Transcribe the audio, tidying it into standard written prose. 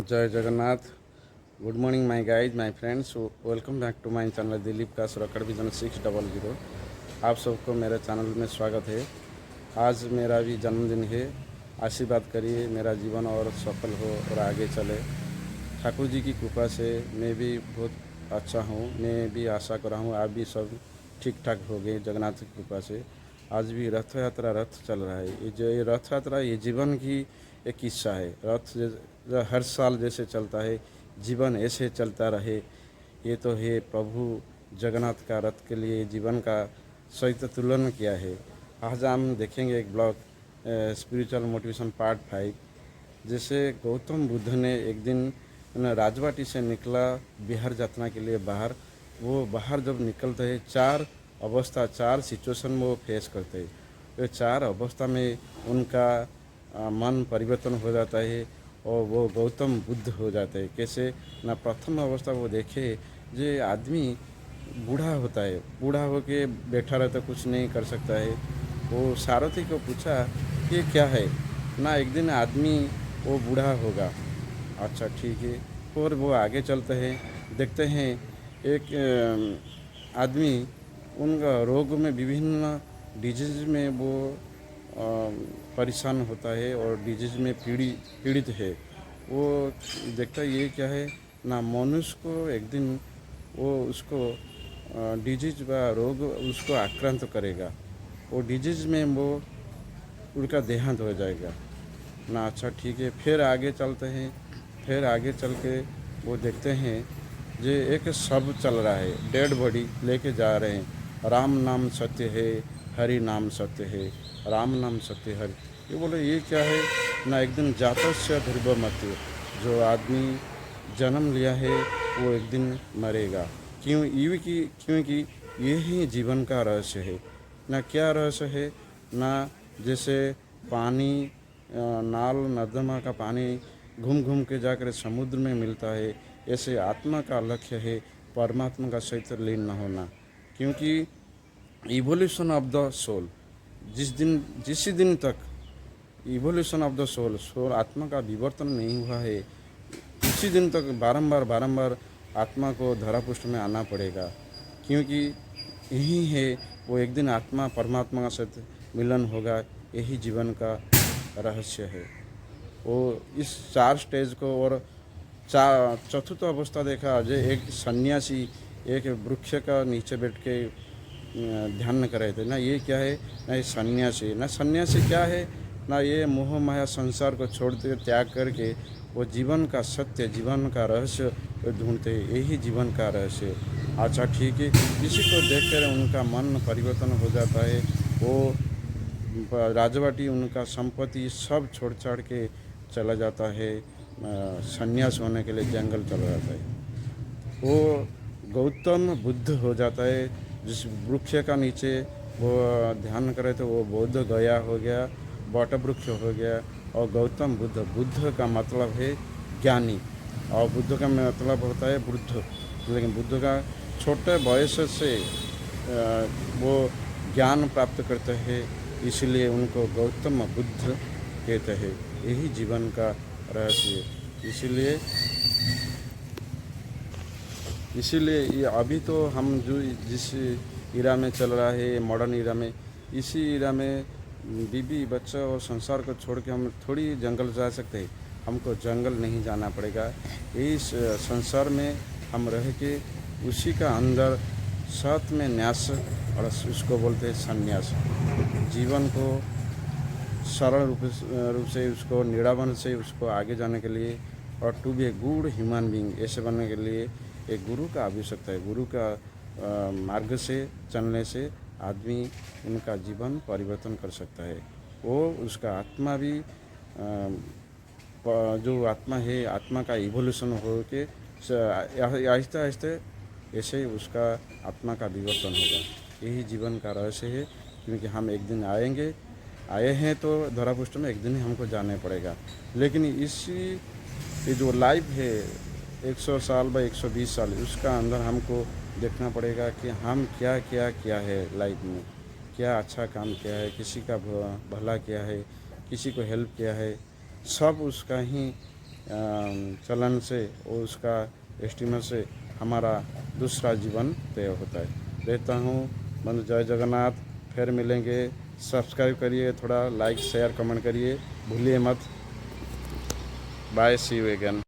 जय Jagannath. Good morning my guys, my friends. Welcome back to my channel Dilip का सुरक्षण vision 600। आप सबको मेरे चैनल में स्वागत है। आज मेरा भी जन्मदिन है। आशीर्वाद करिए मेरा जीवन और सफल हो और आगे चले। ठाकुर जी की कृपा से मैं भी बहुत अच्छा हूँ। मैं भी आशा कर रहा हूँ आप भी सब ठीक ठाक हो गए जगन्नाथ की कृपा से। आज भी रथ यात्रा रथ चल रहा है। ये जो ये रथ यात्रा ये जीवन की एक किस्सा है। रथ जो हर साल जैसे चलता है, जीवन ऐसे चलता रहे। ये तो है प्रभु जगन्नाथ का रथ के लिए जीवन का सहित तुलन किया है। आज हम देखेंगे एक ब्लॉग स्पिरिचुअल मोटिवेशन पार्ट 5। जैसे गौतम बुद्ध ने एक दिन राजवाटी से निकला बिहार यात्रा के लिए बाहर। वो बाहर जब निकलते हैं चार अवस्था, चार सिचुएशन में वो फेस करते हैं। ये चार अवस्था में उनका मन परिवर्तन हो जाता है और वो गौतम बुद्ध हो जाते हैं। कैसे ना, प्रथम अवस्था वो देखे जो आदमी बूढ़ा होता है, बूढ़ा होके बैठा रहता, कुछ नहीं कर सकता है। वो सारथी को पूछा कि क्या है ना, एक दिन आदमी वो बूढ़ा होगा। अच्छा ठीक है। और वो आगे चलते हैं, देखते हैं एक आदमी उनका रोग में विभिन्न डिजीज में वो परेशान होता है और डिजीज में पीड़ित है। वो देखता है ये क्या है ना, मनुष्य को एक दिन वो उसको डिजीज व रोग उसको आक्रांत करेगा। वो डिजीज में वो उनका देहांत हो जाएगा ना। अच्छा ठीक है। फिर आगे चलते हैं। फिर आगे चल के वो देखते हैं जो एक शव चल रहा है, डेड बॉडी लेके जा रहे हैं। राम नाम सत्य है, हरि नाम सत्य है, राम नाम सत्य हरि। ये बोले ये क्या है ना, एक दिन जातस्य ध्रुव मत्य। जो आदमी जन्म लिया है वो एक दिन मरेगा। क्यों? ये कि क्योंकि ये ही जीवन का रहस्य है ना। क्या रहस्य है ना, जैसे पानी नाल नर्दमा का पानी घूम घूम के जाकर समुद्र में मिलता है, ऐसे आत्मा का लक्ष्य है परमात्मा का सहित लीन न होना। क्योंकि इवोल्यूशन ऑफ द सोल, जिस दिन तक इवोल्यूशन ऑफ द सोल आत्मा का विवर्तन नहीं हुआ है, उसी दिन तक बारंबार आत्मा को धरापृष्ठ में आना पड़ेगा। क्योंकि यही है वो एक दिन आत्मा परमात्मा का साथ मिलन होगा। यही जीवन का रहस्य है। वो इस चार स्टेज को और चतुर्थ अवस्था देखा जो एक सन्यासी एक वृक्ष का नीचे बैठ के ध्यान कर रहे थे ना। ये क्या है ना, ये सन्यासी ना। सन्यासी क्या है ना, ये मोह माया संसार को छोड़ के त्याग करके वो जीवन का सत्य, जीवन का रहस्य ढूंढते। यही जीवन का रहस्य। अच्छा ठीक है। किसी को देखकर उनका मन परिवर्तन हो जाता है। वो राजवाटी उनका संपत्ति सब छोड़ छाड़ के चला जाता है, सन्यास होने के लिए जंगल चला जाता है। वो गौतम बुद्ध हो जाता है। जिस वृक्ष का नीचे वो ध्यान करे तो वो बुद्ध गया हो गया, बट वृक्ष हो गया। और गौतम बुद्ध, बुद्ध का मतलब है ज्ञानी और बुद्ध का मतलब होता है बुद्ध। लेकिन बुद्ध का छोटे वयस से वो ज्ञान प्राप्त करते हैं, इसलिए उनको गौतम बुद्ध कहते हैं। यही जीवन का रहस्य। इसीलिए ये अभी तो हम जो जिस इरा में चल रहा है, मॉडर्न इरा में, इसी इरा में बीबी बच्चा और संसार को छोड़ के हम थोड़ी जंगल जा सकते हैं। हमको जंगल नहीं जाना पड़ेगा। इस संसार में हम रह के उसी का अंदर साथ में न्यास, और उसको बोलते हैं संन्यास। जीवन को सरल रूप से उसको निरावन से उसको आगे जाने के लिए और to be a good human being, ऐसे बनने के लिए एक गुरु का आवश्यकता है। गुरु का मार्ग से चलने से आदमी उनका जीवन परिवर्तन कर सकता है। वो उसका आत्मा भी जो आत्मा है, आत्मा का इवोल्यूशन हो के आहिस्ते आहिस्ते ऐसे उसका आत्मा का विवर्तन होगा। यही जीवन का रहस्य है। क्योंकि हम एक दिन आए हैं तो धरापृष्ठ में एक दिन ही हमको जाना पड़ेगा। लेकिन ये जो लाइफ है 100 साल बाई 120 साल, उसका अंदर हमको देखना पड़ेगा कि हम क्या क्या किया है लाइफ में, क्या अच्छा काम किया है, किसी का भला किया है, किसी को हेल्प किया है। सब उसका ही चलन से और उसका एस्टीमेट से हमारा दूसरा जीवन तय होता है। रहता हूँ बंधु, जय जगन्नाथ। फिर मिलेंगे। सब्सक्राइब करिए, थोड़ा लाइक शेयर कमेंट करिए, भूलिए मत। Bye, see you again.